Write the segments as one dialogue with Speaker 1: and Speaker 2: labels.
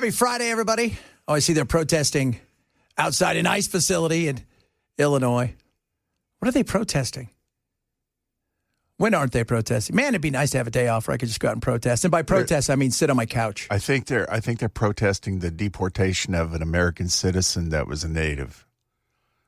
Speaker 1: Happy Friday, everybody. Oh, I see they're protesting outside an ICE facility in Illinois. What are they protesting? When aren't they protesting? Man, it'd be nice to have a day off where I could just go out and protest. And by protest, I mean sit on my couch.
Speaker 2: I think they're protesting the deportation of an American citizen that was a native.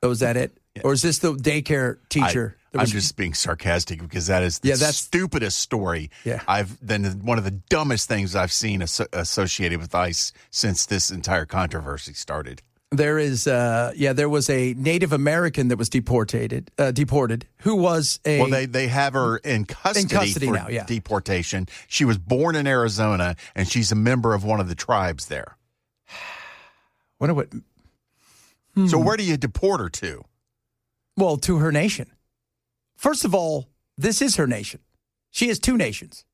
Speaker 1: Oh, is that it? Yeah. Or is this the daycare teacher?
Speaker 2: I'm just being sarcastic because that is the stupidest story.
Speaker 1: Yeah.
Speaker 2: One of the dumbest things I've seen associated with ICE since this entire controversy started.
Speaker 1: There was a Native American that was deported, who was a...
Speaker 2: Well, they have her in custody for
Speaker 1: now, yeah.
Speaker 2: deportation. She was born in Arizona, and she's a member of one of the tribes there. So where do you deport her to?
Speaker 1: Well, to her nation. First of all, this is her nation. She has two nations.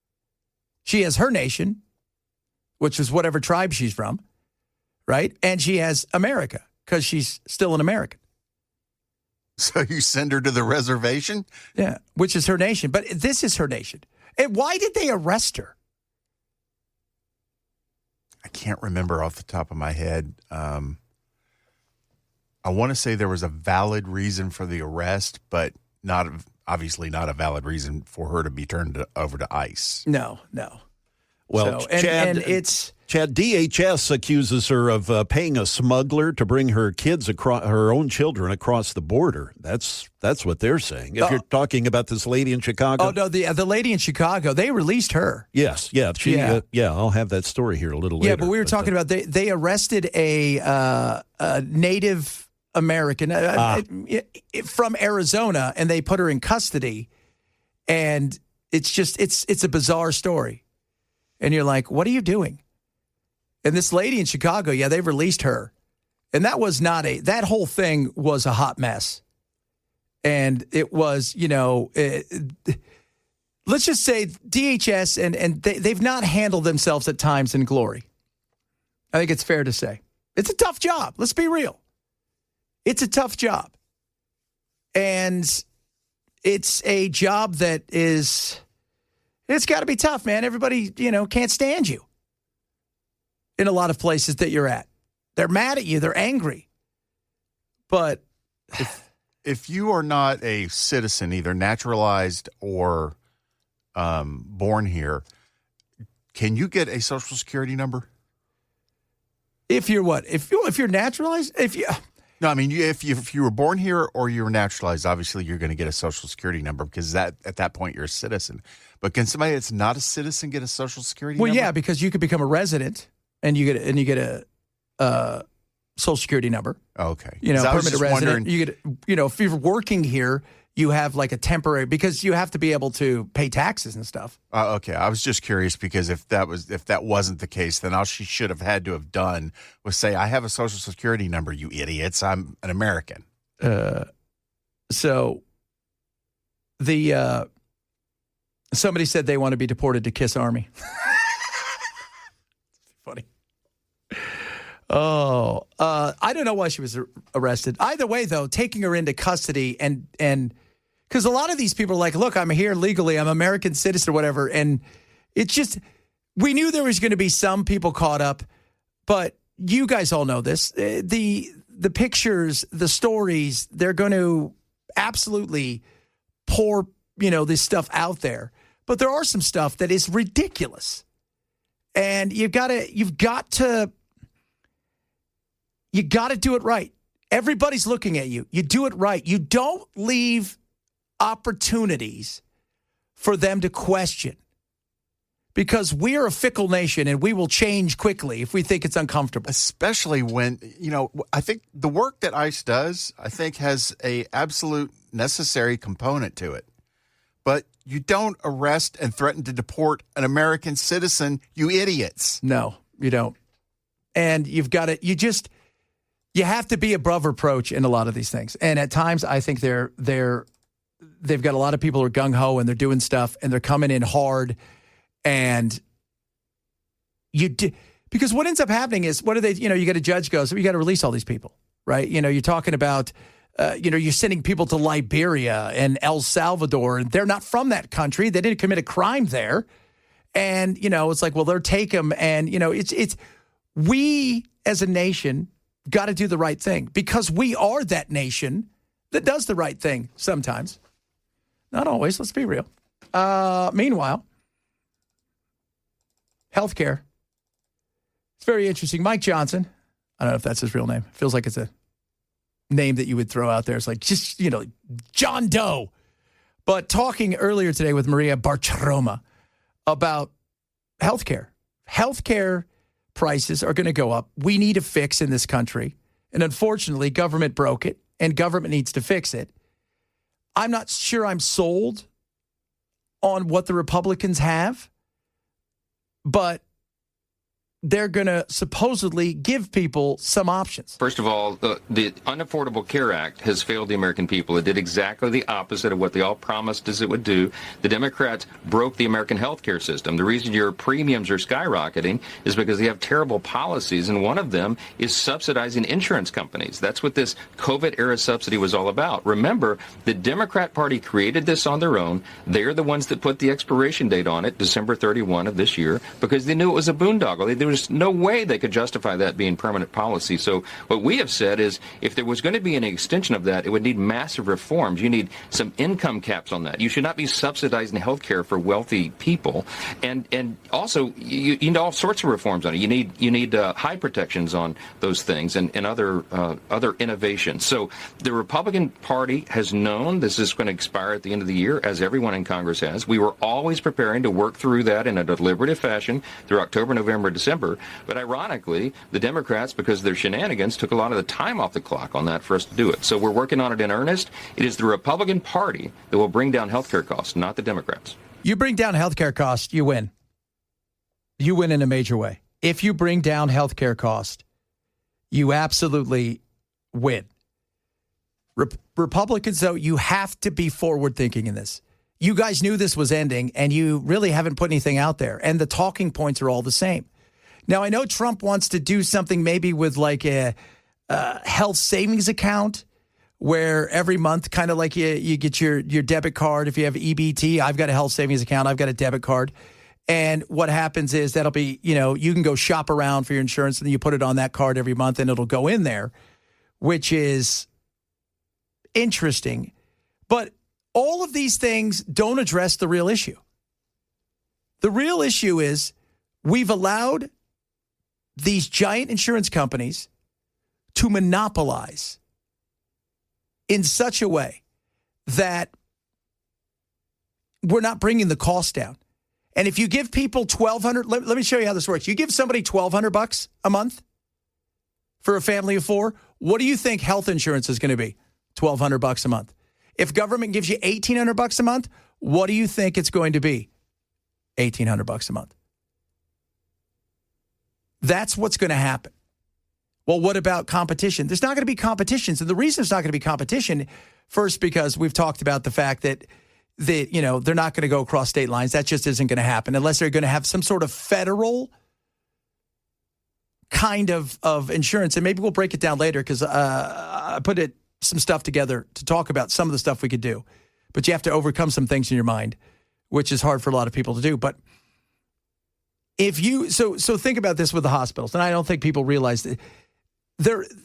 Speaker 1: She has her nation, which is whatever tribe she's from, right? And she has America, because she's still an American.
Speaker 2: So you send her to the reservation?
Speaker 1: Yeah, which is her nation. But this is her nation. And why did they arrest her?
Speaker 2: I can't remember off the top of my head. I want to say there was a valid reason for the arrest, but obviously not a valid reason for her to be turned over to ICE.
Speaker 1: No.
Speaker 3: Well,
Speaker 1: so,
Speaker 3: Chad,
Speaker 1: and it's...
Speaker 3: Chad, DHS accuses her of paying a smuggler to bring her kids her own children across the border. That's what they're saying. If you're talking about this lady in Chicago.
Speaker 1: Oh no, the lady in Chicago, they released her.
Speaker 3: Yes, yeah, I'll have that story here a little later.
Speaker 1: Yeah, but we were talking about they arrested a Native American from Arizona, and they put her in custody, and it's a bizarre story, and you're like, what are you doing? And this lady in Chicago, they released her. And that was that whole thing was a hot mess. And it was, let's just say DHS and they've not handled themselves at times in glory. I think it's fair to say. It's a tough job. Let's be real. It's a tough job. And it's a job that it's got to be tough, man. Everybody, can't stand you. In a lot of places that you're at. They're mad at you. They're angry. But
Speaker 2: if you are not a citizen, either naturalized or born here, can you get a Social Security number?
Speaker 1: If you're what? If you're naturalized?
Speaker 2: No, I mean, if you were born here or you were naturalized, obviously you're going to get a Social Security number because at that point you're a citizen. But can somebody that's not a citizen get a Social Security number?
Speaker 1: Well, yeah, because you could become a resident. And you get a Social Security number.
Speaker 2: Okay.
Speaker 1: Permanent resident. You get, if you're working here, you have like a temporary, because you have to be able to pay taxes and stuff.
Speaker 2: Okay. I was just curious because if that wasn't the case, then all she should have had to have done was say, I have a Social Security number, you idiots. I'm an American.
Speaker 1: So somebody said they want to be deported to Kiss Army. Funny. Oh, I don't know why she was arrested. Either way, though, taking her into custody and because a lot of these people are like, look, I'm here legally, I'm an American citizen or whatever, and it's just we knew there was going to be some people caught up, but you guys all know this. The pictures, the stories, they're going to absolutely pour this stuff out there, but there are some stuff that is ridiculous. And you've got to do it right. Everybody's looking at you. You do it right. You don't leave opportunities for them to question, because we are a fickle nation and we will change quickly if we think it's uncomfortable.
Speaker 2: Especially when, I think the work that ICE does, has a absolute necessary component to it. But you don't arrest and threaten to deport an American citizen, you idiots.
Speaker 1: No, you don't. And you've got to, you have to be above reproach in a lot of these things. And at times I think they've got a lot of people who are gung-ho and they're doing stuff and they're coming in hard. And because what ends up happening is, what do they, you got a judge goes, you got to release all these people, right? You're talking about, you're sending people to Liberia and El Salvador, and they're not from that country. They didn't commit a crime there. And, it's like, well, they'll take them. And, we as a nation got to do the right thing because we are that nation that does the right thing sometimes. Not always, let's be real. Meanwhile, healthcare. It's very interesting. Mike Johnson, I don't know if that's his real name. Feels like it's a name that you would throw out there. It's like just, John Doe. But talking earlier today with Maria Bartiromo about healthcare. Healthcare prices are going to go up. We need a fix in this country. And unfortunately, government broke it, and government needs to fix it. I'm not sure I'm sold on what the Republicans have, but they're going to supposedly give people some options.
Speaker 4: First of all, the Unaffordable Care Act has failed the American people. It did exactly the opposite of what they all promised us it would do. The Democrats broke the American health care system. The reason your premiums are skyrocketing is because they have terrible policies, and one of them is subsidizing insurance companies. That's what this COVID-era subsidy was all about. Remember, the Democrat Party created this on their own. They're the ones that put the expiration date on it, December 31 of this year, because they knew it was a boondoggle. There was no way they could justify that being permanent policy. So what we have said is if there was going to be an extension of that, it would need massive reforms. You need some income caps on that. You should not be subsidizing health care for wealthy people. And also, you need all sorts of reforms on it. You need high protections on those things and other innovations. So the Republican Party has known this is going to expire at the end of the year, as everyone in Congress has. We were always preparing to work through that in a deliberative fashion through October, November, December. But ironically, the Democrats, because of their shenanigans, took a lot of the time off the clock on that for us to do it. So we're working on it in earnest. It is the Republican Party that will bring down health care costs, not the Democrats.
Speaker 1: You bring down health care costs, you win. You win in a major way. If you bring down health care costs, you absolutely win. Republicans, though, you have to be forward-thinking in this. You guys knew this was ending, and you really haven't put anything out there. And the talking points are all the same. Now, I know Trump wants to do something maybe with like a health savings account where every month, kind of like you get your debit card. If you have EBT, I've got a health savings account. I've got a debit card. And what happens is that'll be, you can go shop around for your insurance and then you put it on that card every month and it'll go in there, which is interesting. But all of these things don't address the real issue. The real issue is we've allowed these giant insurance companies to monopolize in such a way that we're not bringing the cost down. And if you give people $1,200, let me show you how this works. You give somebody $1,200 a month for a family of four. What do you think health insurance is going to be? $1,200 a month. If government gives you $1,800 a month, what do you think it's going to be? $1,800 a month. That's what's going to happen. Well, what about competition? There's not going to be competition. So the reason there's not going to be competition, first, because we've talked about the fact that they're not going to go across state lines. That just isn't going to happen unless they're going to have some sort of federal kind of insurance. And maybe we'll break it down later because I put some stuff together to talk about some of the stuff we could do. But you have to overcome some things in your mind, which is hard for a lot of people to do. But if you so think about this with the hospitals, and I don't think people realize that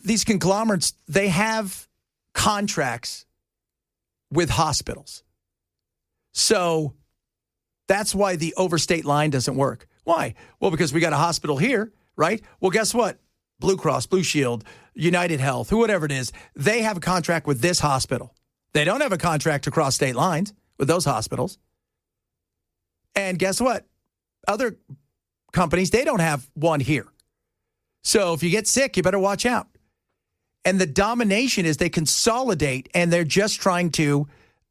Speaker 1: these conglomerates, they have contracts with hospitals. So that's why the overstate line doesn't work. Why? Well, because we got a hospital here, right? Well, guess what? Blue Cross, Blue Shield, United Health, whatever it is, they have a contract with this hospital. They don't have a contract across state lines with those hospitals. And guess what? Other companies, they don't have one here. So if you get sick, you better watch out. And the domination is they consolidate and they're just trying to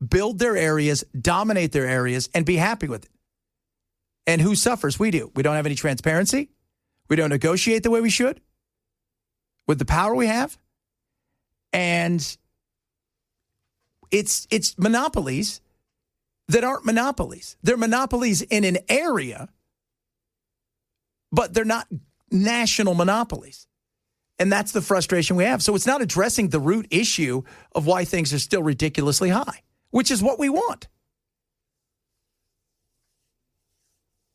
Speaker 1: build their areas, dominate their areas, and be happy with it. And who suffers? We do. We don't have any transparency. We don't negotiate the way we should with the power we have. And it's monopolies that aren't monopolies. They're monopolies in an area, but they're not national monopolies. And that's the frustration we have. So it's not addressing the root issue of why things are still ridiculously high, which is what we want.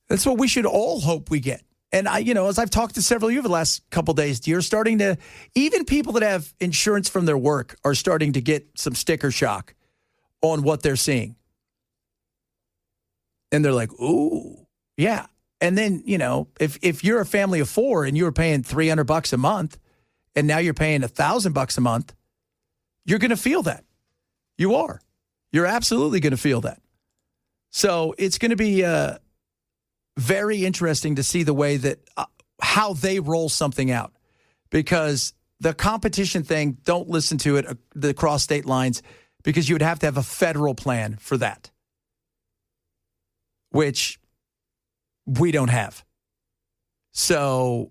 Speaker 1: That's what we should all hope we get. And as I've talked to several of you over the last couple of days, you're starting to, even people that have insurance from their work are starting to get some sticker shock on what they're seeing. And they're like, ooh, yeah. And then, if you're a family of 4 and you were paying $300 a month and now you're paying $1,000 a month, you're going to feel that. You are. You're absolutely going to feel that. So it's going to be very interesting to see the way that how they roll something out, because the competition thing, don't listen to it, the cross state lines, because you would have to have a federal plan for that, which we don't have. So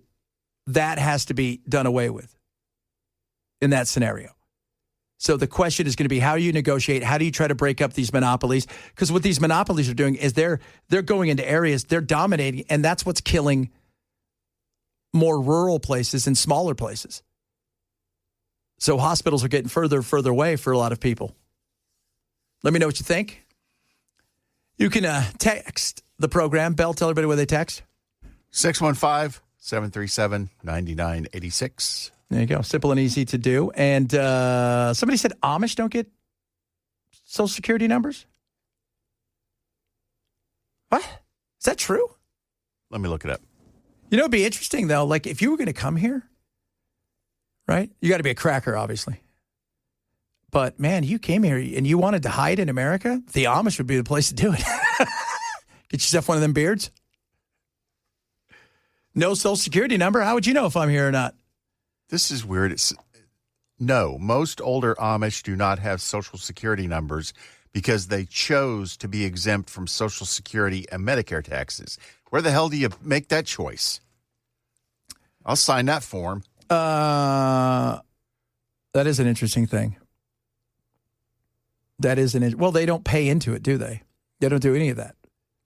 Speaker 1: that has to be done away with in that scenario. So the question is going to be, how do you negotiate? How do you try to break up these monopolies? Because what these monopolies are doing is they're going into areas, they're dominating, and that's what's killing more rural places and smaller places. So hospitals are getting further and further away for a lot of people. Let me know what you think. You can text the program. Bell, tell everybody where they text.
Speaker 2: 615-737-9986.
Speaker 1: There you go. Simple and easy to do. And somebody said Amish don't get Social Security numbers? What? Is that true?
Speaker 2: Let me look it up.
Speaker 1: It'd be interesting, though. Like, if you were going to come here, right? You got to be a cracker, obviously. But, man, you came here and you wanted to hide in America, the Amish would be the place to do it. Get yourself one of them beards. No Social Security number. How would you know if I'm here or not?
Speaker 2: This is weird. No, most older Amish do not have Social Security numbers because they chose to be exempt from Social Security and Medicare taxes. Where the hell do you make that choice? I'll sign that form.
Speaker 1: That is an interesting thing. Well, they don't pay into it, do they? They don't do any of that.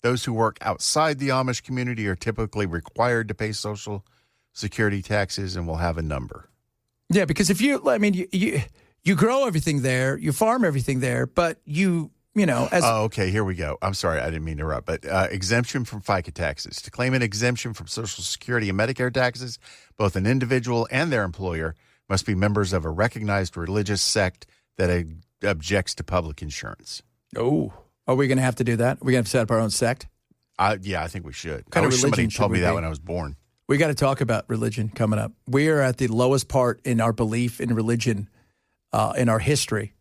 Speaker 2: Those who work outside the Amish community are typically required to pay Social Security taxes and will have a number. Yeah,
Speaker 1: because if you grow everything there, you farm everything there, but
Speaker 2: Oh, okay, here we go. I'm sorry, I didn't mean to interrupt, but exemption from FICA taxes. To claim an exemption from Social Security and Medicare taxes, both an individual and their employer must be members of a recognized religious sect that objects to public insurance.
Speaker 1: Oh, are we going to have to do that? Are we going to have to set up our own sect?
Speaker 2: Yeah, I think we should.
Speaker 1: What kind of
Speaker 2: wish somebody
Speaker 1: religion
Speaker 2: told me
Speaker 1: should we
Speaker 2: that
Speaker 1: be?
Speaker 2: when I was born.
Speaker 1: We got to talk about religion coming up. We are at the lowest part in our belief in religion in our history.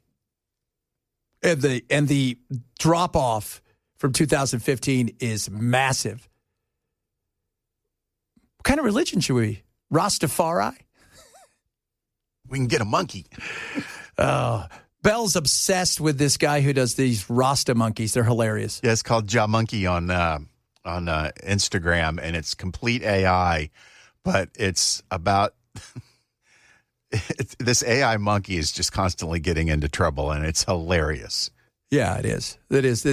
Speaker 1: And the drop-off from 2015 is massive. What kind of religion should we be? Rastafari?
Speaker 2: We can get a monkey.
Speaker 1: Bell's obsessed with this guy who does these Rasta monkeys. They're hilarious.
Speaker 2: Yeah, it's called Ja Monkey on Instagram, and it's complete AI, but it's about this AI monkey is just constantly getting into trouble, and it's hilarious.
Speaker 1: Yeah, it is. It is.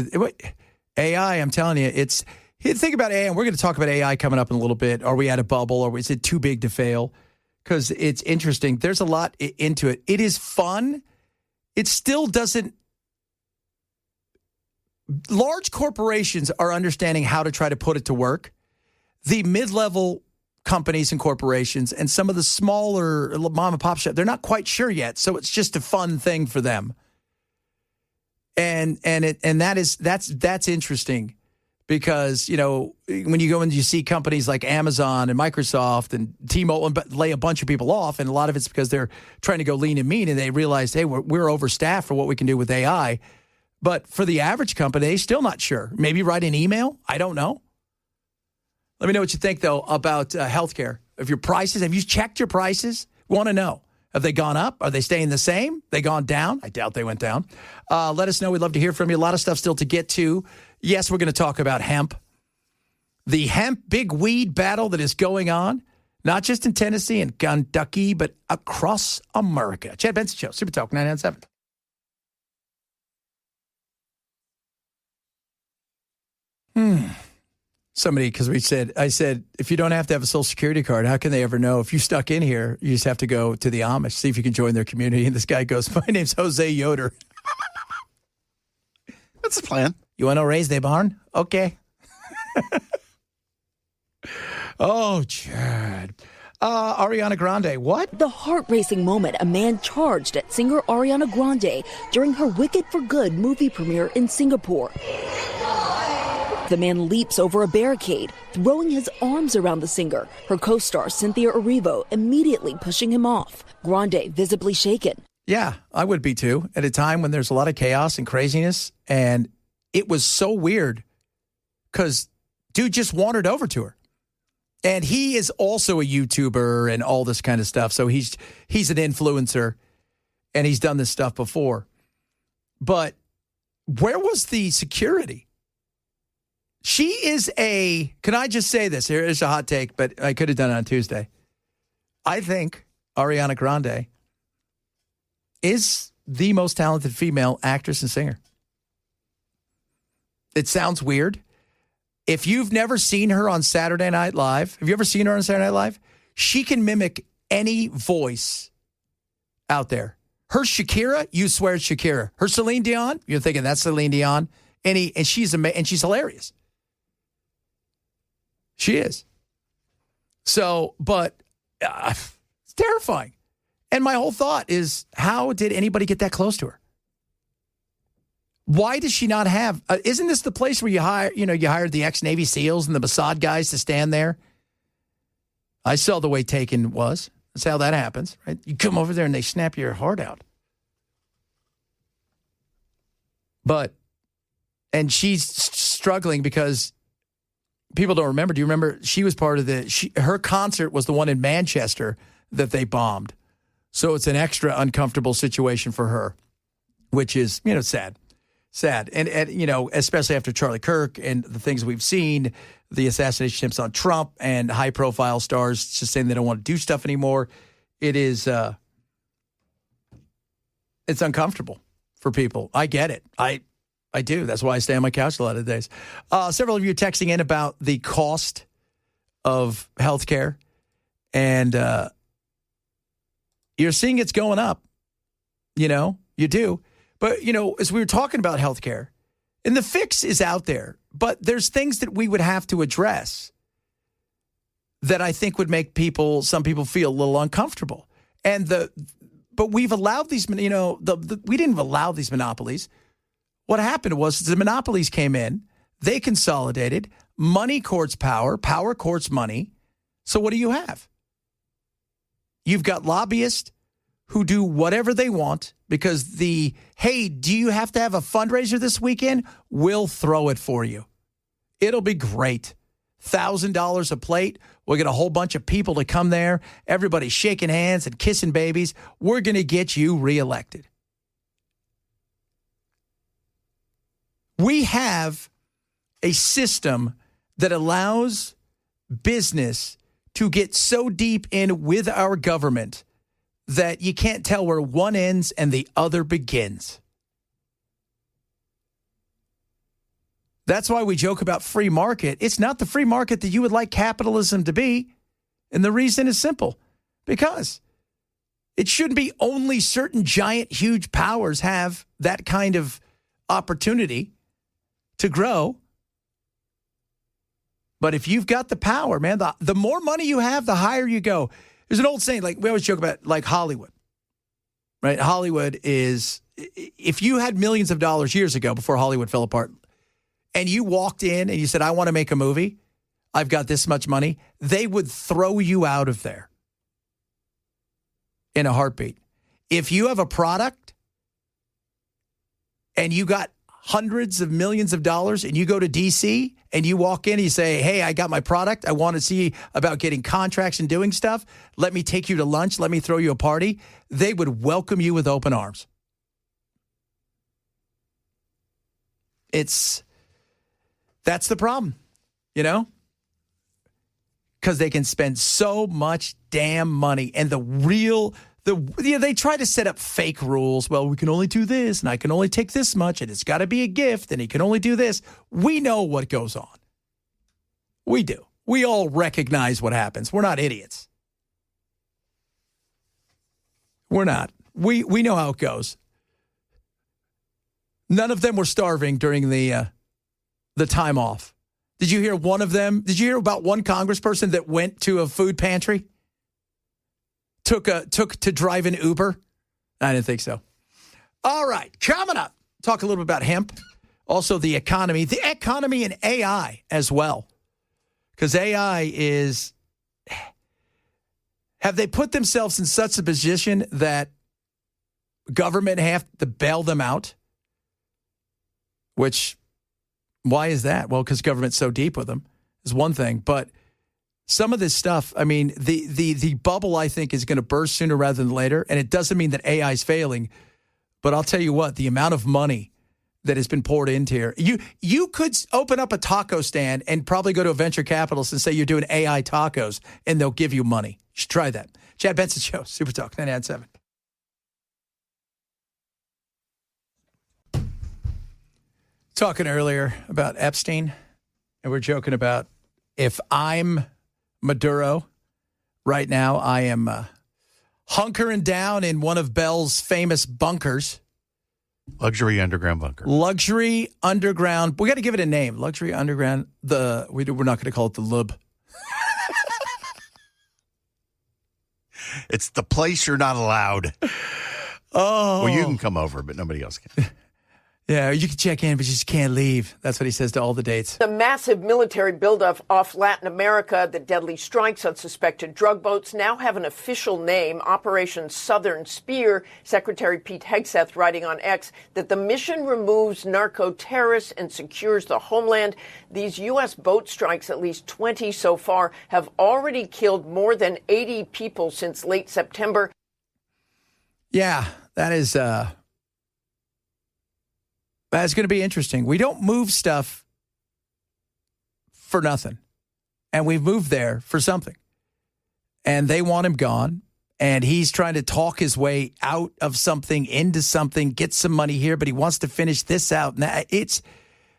Speaker 1: AI, I'm telling you, think about AI, and we're going to talk about AI coming up in a little bit. Are we at a bubble, or is it too big to fail? Because it's interesting. There's a lot into it. It is fun. It still doesn't. Large corporations are understanding how to try to put it to work. The mid-level companies and corporations and some of the smaller mom and pop shops, they're not quite sure yet. So it's just a fun thing for them. And that's interesting because, when you go and you see companies like Amazon and Microsoft and T-Mobile lay a bunch of people off, and a lot of it's because they're trying to go lean and mean, and they realize, hey, we're overstaffed for what we can do with AI. But for the average company, they're still not sure. Maybe write an email. I don't know. Let me know what you think, though, about healthcare. Have you checked your prices? We want to know. Have they gone up? Are they staying the same? They gone down? I doubt they went down. Let us know. We'd love to hear from you. A lot of stuff still to get to. Yes, we're going to talk about hemp. The hemp big weed battle that is going on, not just in Tennessee and Kentucky, but across America. Chad Benson Show, Super Talk 997. Somebody, because I said, if you don't have to have a Social Security card, how can they ever know? If you stuck in here, you just have to go to the Amish, see if you can join their community. And this guy goes, my name's Jose Yoder.
Speaker 2: That's the plan.
Speaker 1: You want to raise the barn? Okay. Oh, Chad. Ariana Grande, what?
Speaker 5: The heart-racing moment a man charged at singer Ariana Grande during her Wicked for Good movie premiere in Singapore. The man leaps over a barricade, throwing his arms around the singer, her co-star Cynthia Erivo immediately pushing him off. Grande visibly shaken.
Speaker 1: Yeah, I would be too, at a time when there's a lot of chaos and craziness. And it was so weird because dude just wandered over to her. And he is also a YouTuber and all this kind of stuff. So he's an influencer, and he's done this stuff before. But where was the security? She is can I just say this? Here is a hot take, but I could have done it on Tuesday. I think Ariana Grande is the most talented female actress and singer. It sounds weird. If you've never seen her on Saturday Night Live, have you ever seen her on Saturday Night Live? She can mimic any voice out there. Her Shakira, you swear it's Shakira. Her Celine Dion, you're thinking that's Celine Dion. And she's hilarious. She is. So, but it's terrifying. And my whole thought is, how did anybody get that close to her? Why does she not have? Isn't this the place where you hired the ex-Navy SEALs and the Mossad guys to stand there? I saw the way Taken was. That's how that happens, right? You come over there and they snap your heart out. And she's struggling because people don't remember. Do you remember? She was part of her concert was the one in Manchester that they bombed. So it's an extra uncomfortable situation for her, which is, sad. Sad. And especially after Charlie Kirk and the things we've seen, the assassination attempts on Trump and high-profile stars just saying they don't want to do stuff anymore. It is, it's uncomfortable for people. I get it. I do. That's why I stay on my couch a lot of days. Several of you are texting in about the cost of healthcare, and you're seeing it's going up. You do. But, as we were talking about healthcare, and the fix is out there, but there's things that we would have to address that I think would make some people feel a little uncomfortable. But we've allowed these, we didn't allow these monopolies. What happened was the monopolies came in, they consolidated, money courts power, power courts money. So what do you have? You've got lobbyists who do whatever they want because hey, do you have to have a fundraiser this weekend? We'll throw it for you. It'll be great. $1,000 a plate. We'll get a whole bunch of people to come there. Everybody shaking hands and kissing babies. We're going to get you reelected. We have a system that allows business to get so deep in with our government that you can't tell where one ends and the other begins. That's why we joke about free market. It's not the free market that you would like capitalism to be. And the reason is simple. Because it shouldn't be only certain giant, huge powers have that kind of opportunity to grow. But if you've got the power, man, the more money you have, the higher you go. There's an old saying, like we always joke about, like Hollywood, right? Hollywood is, if you had millions of dollars years ago before Hollywood fell apart, and you walked in and you said, I want to make a movie, I've got this much money, they would throw you out of there in a heartbeat. If you have a product and you got hundreds of millions of dollars and you go to D.C. and you walk in and you say, hey, I got my product. I want to see about getting contracts and doing stuff. Let me take you to lunch. Let me throw you a party. They would welcome you with open arms. That's the problem, because they can spend so much damn money. And they try to set up fake rules. Well, we can only do this, and I can only take this much, and it's got to be a gift, and he can only do this. We know what goes on. We do. We all recognize what happens. We're not idiots. We're not. We know how it goes. None of them were starving during the time off. Did you hear one of them? Did you hear about one congressperson that went to a food pantry? Took to drive an Uber? I didn't think so. All right, coming up, talk a little bit about hemp, also the economy and AI as well. Because AI is, have they put themselves in such a position that government have to bail them out? Which, why is that? Well, because government's so deep with them is one thing. But some of this stuff, I mean, the bubble, I think, is going to burst sooner rather than later. And it doesn't mean that AI is failing. But I'll tell you what, the amount of money that has been poured into here. You could open up a taco stand and probably go to a venture capitalist and say you're doing AI tacos, and they'll give you money. You should try that. Chad Benson Show, Super Talk, 997. Talking earlier about Epstein, and we're joking about if I'm Maduro right now, I am hunkering down in one of Bell's famous bunkers.
Speaker 2: Luxury underground bunker.
Speaker 1: Luxury underground. We got to give it a name. Luxury underground. We're not going to call it the Lub.
Speaker 2: It's the place you're not allowed.
Speaker 1: Oh.
Speaker 2: Well, you can come over, but nobody else can.
Speaker 1: Yeah, you can check in, but you just can't leave. That's what he says to all the dates.
Speaker 6: The massive military buildup off Latin America, the deadly strikes on suspected drug boats now have an official name, Operation Southern Spear. Secretary Pete Hegseth writing on X that the mission removes narco-terrorists and secures the homeland. These U.S. boat strikes, at least 20 so far, have already killed more than 80 people since late September.
Speaker 1: Yeah, that's going to be interesting. We don't move stuff for nothing. And we've moved there for something. And they want him gone. And he's trying to talk his way out of something, into something, get some money here, but he wants to finish this out. Now,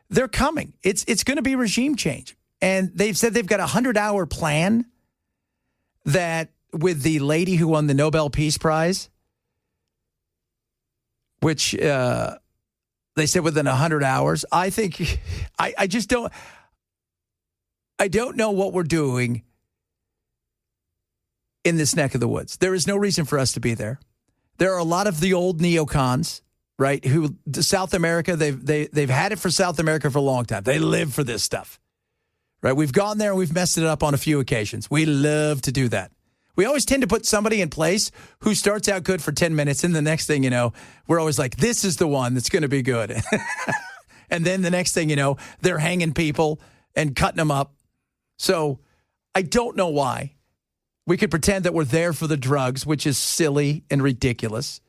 Speaker 1: they're coming. It's going to be regime change. And they've said they've got a 100-hour plan that with the lady who won the Nobel Peace Prize, which... they said within 100 hours. I think I just don't. I don't know what we're doing in this neck of the woods. There is no reason for us to be there. There are a lot of the old neocons, right? Who South America. They've had it for South America for a long time. They live for this stuff, right? We've gone there and we've messed it up on a few occasions. We love to do that. We always tend to put somebody in place who starts out good for 10 minutes, and the next thing you know, we're always like, this is the one that's going to be good. And then the next thing you know, they're hanging people and cutting them up. So I don't know why. We could pretend that we're there for the drugs, which is silly and ridiculous,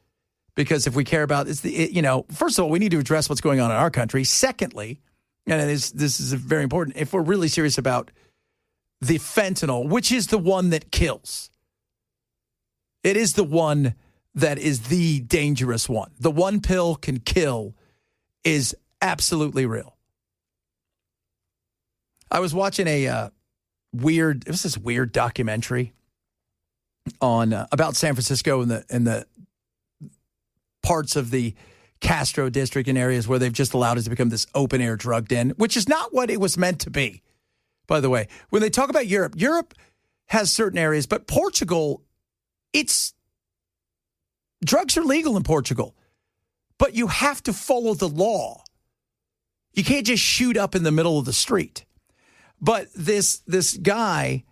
Speaker 1: because if we care about, first of all, we need to address what's going on in our country. Secondly, and this is very important, if we're really serious about the fentanyl, which is the one that kills. It is the one that is the dangerous one. The one pill can kill is absolutely real. I was watching it was this weird documentary on about San Francisco and the parts of the Castro district and areas where they've just allowed it to become this open air drug den, which is not what it was meant to be. By the way, when they talk about Europe has certain areas, but Portugal, drugs are legal in Portugal, but you have to follow the law. You can't just shoot up in the middle of the street. But this guy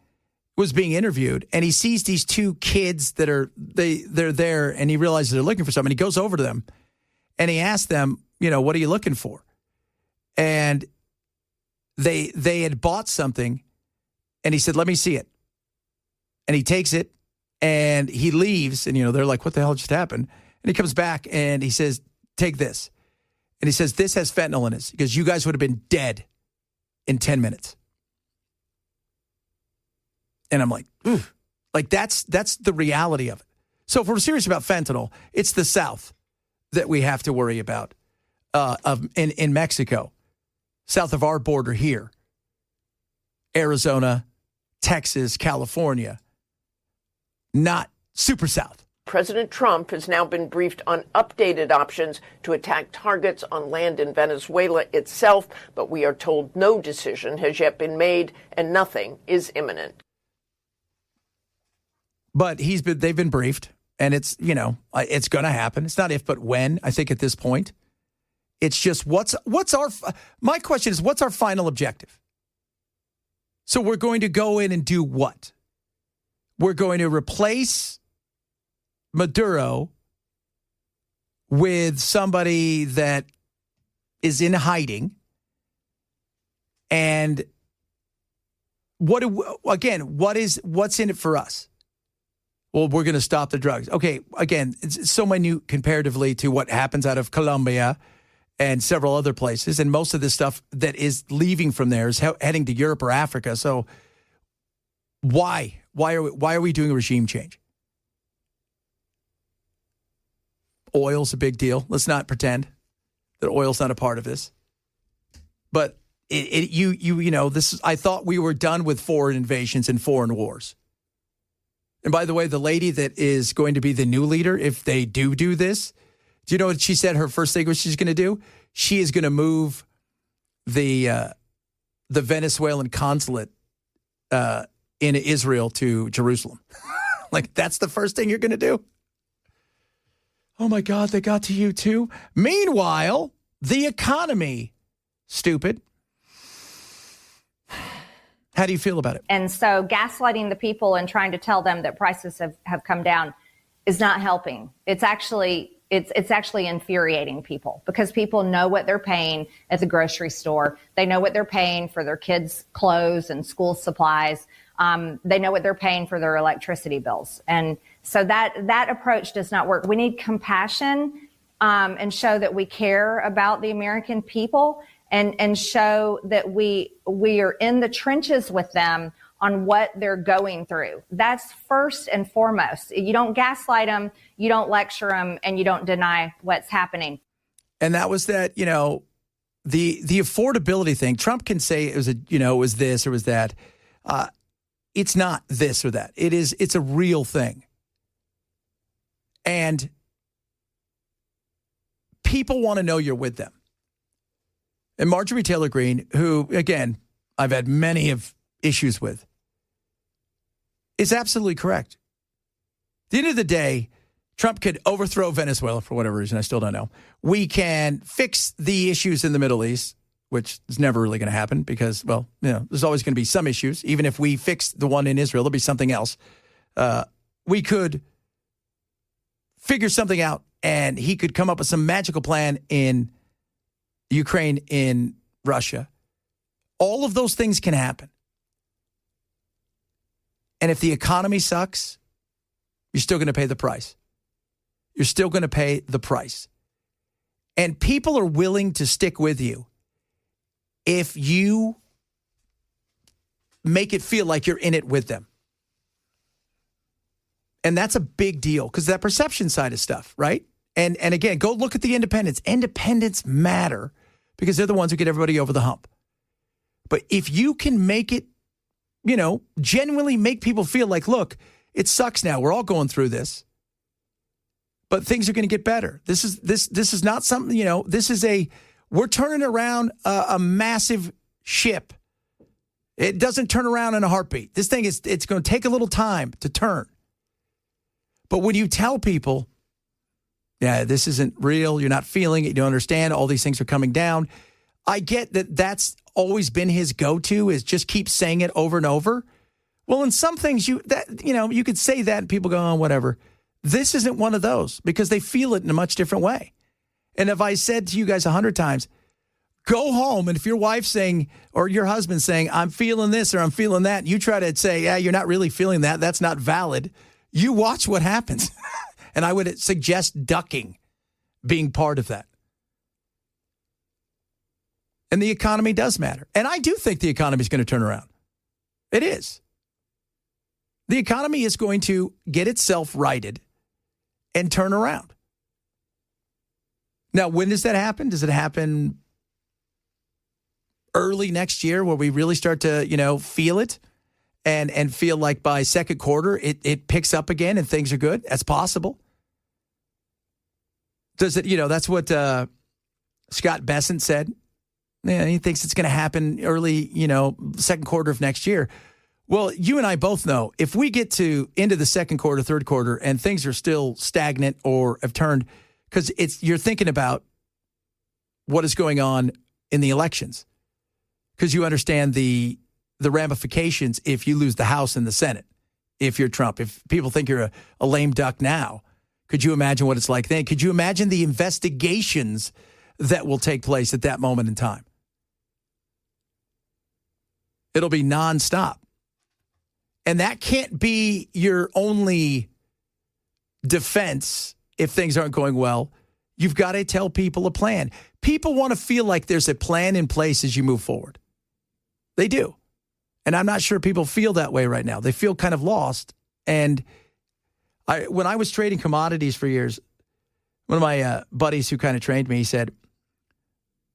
Speaker 1: was being interviewed, and he sees these two kids that they're there, and he realizes they're looking for something. He goes over to them, and he asks them, what are you looking for? And they had bought something, and he said, let me see it. And he takes it, and he leaves, and, they're like, what the hell just happened? And he comes back, and he says, take this. And he says, this has fentanyl in it, because you guys would have been dead in 10 minutes. And I'm like, ooh. Like, that's the reality of it. So if we're serious about fentanyl, it's the South that we have to worry about in Mexico. South of our border here, Arizona, Texas, California, not super south.
Speaker 6: President Trump has now been briefed on updated options to attack targets on land in Venezuela itself, but we are told no decision has yet been made and nothing is imminent.
Speaker 1: But they've been briefed, and it's going to happen. It's not if, but when, I think at this point. It's just my question is, what's our final objective? So we're going to go in and do what? We're going to replace Maduro with somebody that is in hiding. And what's in it for us? Well, we're going to stop the drugs. Okay, again, it's so minute comparatively to what happens out of Colombia and several other places. And most of this stuff that is leaving from there is heading to Europe or Africa. So why? Why are we doing a regime change? Oil's a big deal. Let's not pretend that oil's not a part of this. But I thought we were done with foreign invasions and foreign wars. And by the way, the lady that is going to be the new leader, if they do this, do you know what she said her first thing was she's going to do? She is going to move the Venezuelan consulate in Israel to Jerusalem. Like, that's the first thing you're going to do? Oh, my God, they got to you, too? Meanwhile, the economy, stupid. How do you feel about it?
Speaker 7: And so gaslighting the people and trying to tell them that prices have come down is not helping. It's actually infuriating people, because people know what they're paying at the grocery store. They know what they're paying for their kids' clothes and school supplies. They know what they're paying for their electricity bills. And so that approach does not work. We need compassion and show that we care about the American people, and show that we are in the trenches with them on what they're going through. That's first and foremost. You don't gaslight them, you don't lecture them, and you don't deny what's happening. And
Speaker 1: that was that, the affordability thing. Trump can say it was it was this or was that. It's not this or that. It's a real thing. And people want to know you're with them. And Marjorie Taylor Greene, who, again, I've had many of issues with, is absolutely correct. At the end of the day, Trump could overthrow Venezuela for whatever reason. I still don't know. We can fix the issues in the Middle East, which is never really going to happen because, there's always going to be some issues. Even if we fix the one in Israel, there'll be something else. We could figure something out, and he could come up with some magical plan in Ukraine, in Russia. All of those things can happen. And if the economy sucks, you're still going to pay the price. You're still going to pay the price. And people are willing to stick with you if you make it feel like you're in it with them. And that's a big deal, because that perception side of stuff, right? And again, go look at the independents. Independents matter because they're the ones who get everybody over the hump. But if you can make it, genuinely make people feel like, look, it sucks now. We're all going through this, but things are going to get better. This is not something, we're turning around a massive ship. It doesn't turn around in a heartbeat. This thing it's going to take a little time to turn. But when you tell people, yeah, this isn't real, you're not feeling it, you don't understand, all these things are coming down. I get that that's always been his go-to, is just keep saying it over and over. Well, in some things you could say that and people go, oh, whatever. This isn't one of those, because they feel it in a much different way. And if I said to you guys 100 times, go home, and if your wife's saying, or your husband's saying, I'm feeling this or I'm feeling that, and you try to say, yeah, you're not really feeling that, that's not valid, you watch what happens. And I would suggest ducking being part of that. And the economy does matter. And I do think the economy is going to turn around. It is. The economy is going to get itself righted and turn around. Now, when does that happen? Does it happen early next year where we really start to, feel it and feel like by second quarter it picks up again and things are good? That's possible. Does it, that's what Scott Benson said. Yeah, he thinks it's going to happen early, second quarter of next year. Well, you and I both know if we get to into the second quarter, third quarter, and things are still stagnant or have turned, because you're thinking about what is going on in the elections, because you understand the ramifications if you lose the House and the Senate. If you're Trump, if people think you're a lame duck now, could you imagine what it's like then? Could you imagine the investigations that will take place at that moment in time? It'll be nonstop. And that can't be your only defense if things aren't going well. You've got to tell people a plan. People want to feel like there's a plan in place as you move forward. They do. And I'm not sure people feel that way right now. They feel kind of lost. And when I was trading commodities for years, one of my buddies who kind of trained me, he said,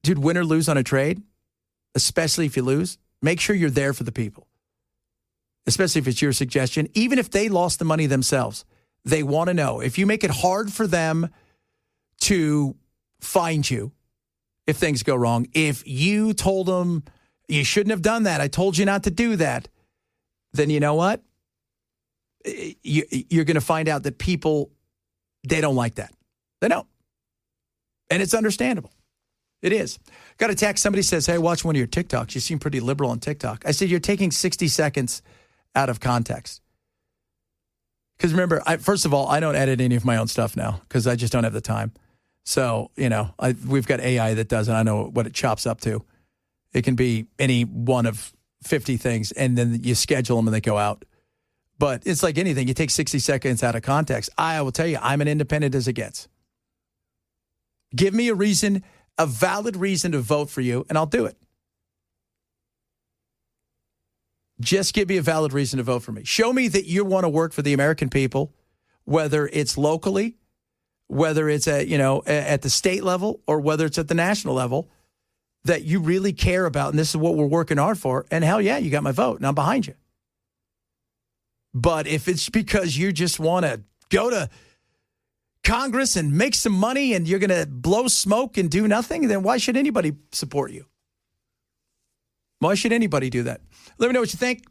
Speaker 1: dude, win or lose on a trade, especially if you lose, make sure you're there for the people, especially if it's your suggestion. Even if they lost the money themselves, they want to know. If you make it hard for them to find you if things go wrong, if you told them you shouldn't have done that, I told you not to do that, then you know what? You're going to find out that people, they don't like that. They don't. And it's understandable. It is. Got a text. Somebody says, hey, watch one of your TikToks. You seem pretty liberal on TikTok. I said, you're taking 60 seconds out of context. Because remember, first of all, I don't edit any of my own stuff now because I just don't have the time. So, we've got AI that does, and I know what it chops up to. It can be any one of 50 things, and then you schedule them and they go out. But it's like anything. You take 60 seconds out of context. I will tell you, I'm an independent as it gets. Give me a reason, a valid reason to vote for you, and I'll do it. Just give me a valid reason to vote for me. Show me that you want to work for the American people, whether it's locally, whether it's at the state level, or whether it's at the national level, that you really care about, and this is what we're working hard for. And hell yeah, you got my vote, and I'm behind you. But if it's because you just want to go to Congress and make some money and you're going to blow smoke and do nothing, then why should anybody support you? Why should anybody do that? Let me know what you think.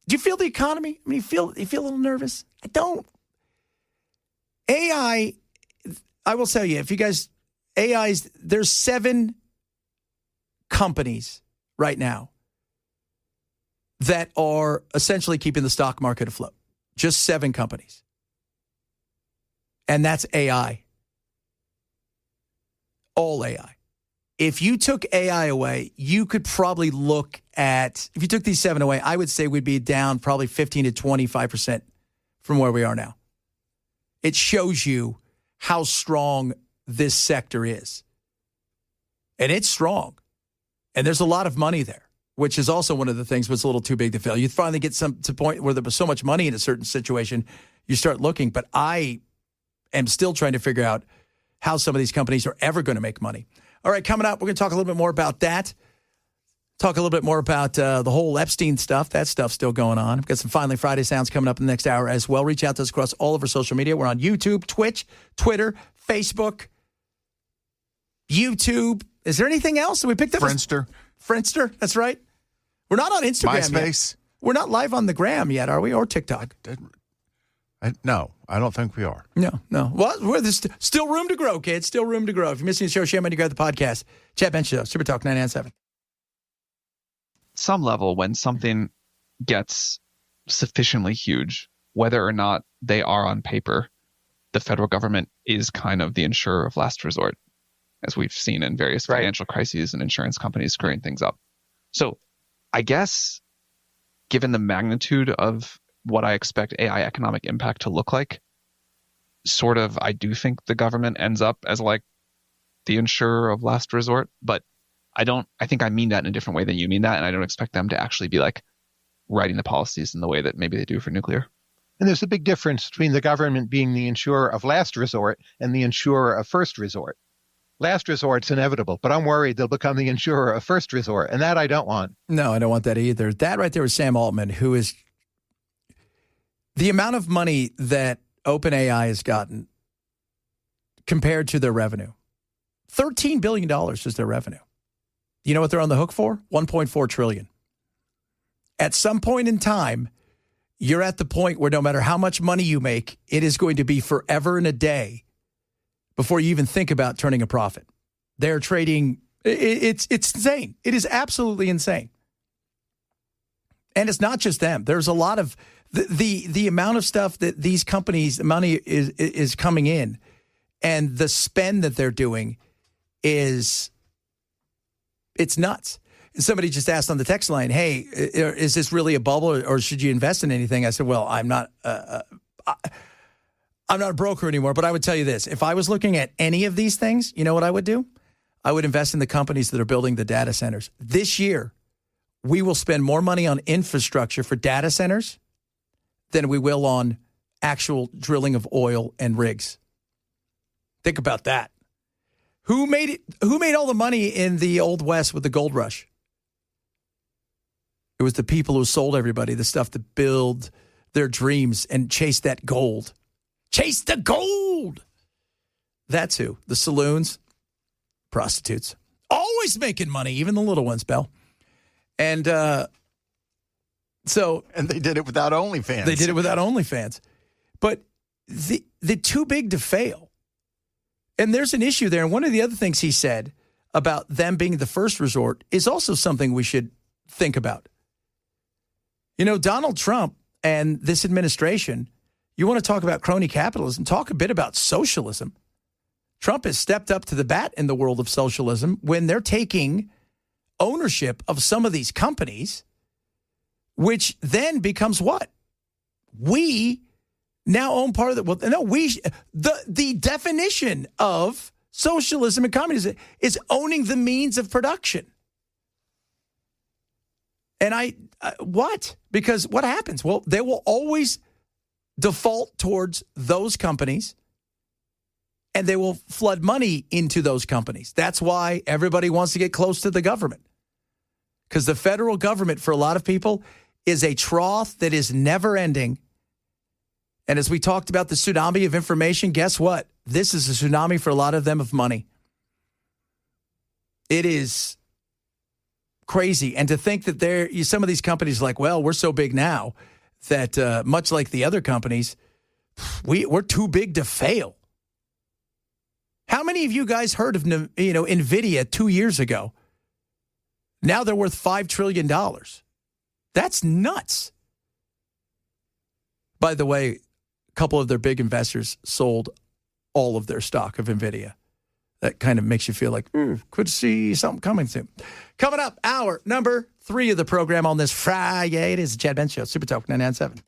Speaker 1: Do you feel the economy? I mean, you feel a little nervous? I don't. AI, I will tell you, if you guys, AI's, there's 7 companies right now that are essentially keeping the stock market afloat. Just 7 companies. And that's AI. All AI. If you took AI away, you could probably look at, if you took these 7 away, I would say we'd be down probably 15 to 25% from where we are now. It shows you how strong this sector is. And it's strong. And there's a lot of money there, which is also one of the things that's a little too big to fail. You finally get to a point where there was so much money in a certain situation, you start looking. But I am still trying to figure out how some of these companies are ever going to make money. All right, coming up, we're going to talk a little bit more about that. Talk a little bit more about the whole Epstein stuff. That stuff's still going on. We've got some Finally Friday sounds coming up in the next hour as well. Reach out to us across all of our social media. We're on YouTube, Twitch, Twitter, Facebook, YouTube. Is there anything else that we picked up? Friendster, that's right. We're not on Instagram
Speaker 2: MySpace.
Speaker 1: yet. We're not live on the gram yet, are we? Or TikTok?
Speaker 2: No, I don't think we are.
Speaker 1: No. Well, there's still room to grow, kids. Still room to grow. If you're missing the show, share when you grab the podcast. Chad Benson Show, Super Talk 997.
Speaker 8: Some level, when something gets sufficiently huge, whether or not they are on paper, the federal government is kind of the insurer of last resort, as we've seen in various financial crises and insurance companies screwing things up. So I guess, given the magnitude of what I expect AI economic impact to look like, sort of, I do think the government ends up as like the insurer of last resort, but I think I mean that in a different way than you mean that. And I don't expect them to actually be like writing the policies in the way that maybe they do for nuclear.
Speaker 9: And there's a big difference between the government being the insurer of last resort and the insurer of first resort. last resort's inevitable, but I'm worried they'll become the insurer of first resort, and that I don't want.
Speaker 1: No, I don't want that either. That right there was Sam Altman, who is the amount of money that OpenAI has gotten compared to their revenue. $13 billion is their revenue. You know what they're on the hook for? $1.4 trillion. At some point in time, you're at the point where no matter how much money you make, it is going to be forever and a day before you even think about turning a profit. They're trading. It's insane. It is absolutely insane. And it's not just them. There's a lot of the amount of stuff that these companies, money is coming in, and the spend that they're doing it's nuts. Somebody just asked on the text line, hey, is this really a bubble or should you invest in anything? I said, well, I'm not a broker anymore, but I would tell you this. If I was looking at any of these things, you know what I would do? I would invest in the companies that are building the data centers. This year, we will spend more money on infrastructure for data centers than we will on actual drilling of oil and rigs. Think about that. Who made all the money in the Old West with the gold rush? It was the people who sold everybody the stuff to build their dreams and chase that gold. Chase the gold! That's who. The saloons, prostitutes. Always making money, even the little ones, Bell. And
Speaker 2: And they did it without OnlyFans.
Speaker 1: They did it without OnlyFans. But the too big to fail. And there's an issue there. And one of the other things he said about them being the first resort is also something we should think about. You know, Donald Trump and this administration, you want to talk about crony capitalism, talk a bit about socialism. Trump has stepped up to the bat in the world of socialism when they're taking ownership of some of these companies, which then becomes what? We now own part of the, well, no, the definition of socialism and communism is owning the means of production. And what? Because what happens? Well, they will always default towards those companies and they will flood money into those companies. That's why everybody wants to get close to the government. Because the federal government, for a lot of people, is a trough that is never ending. And as we talked about the tsunami of information, guess what? This is a tsunami for a lot of them of money. It is crazy. And to think that some of these companies are like, well, we're so big now that much like the other companies, we're too big to fail. How many of you guys heard of NVIDIA 2 years ago? Now they're worth $5 trillion. That's nuts. By the way, a couple of their big investors sold all of their stock of NVIDIA. That kind of makes you feel like, could see something coming soon. Coming up, hour number 3 of the program on this Friday. It is the Chad Benson Show, Super Talk 99.7.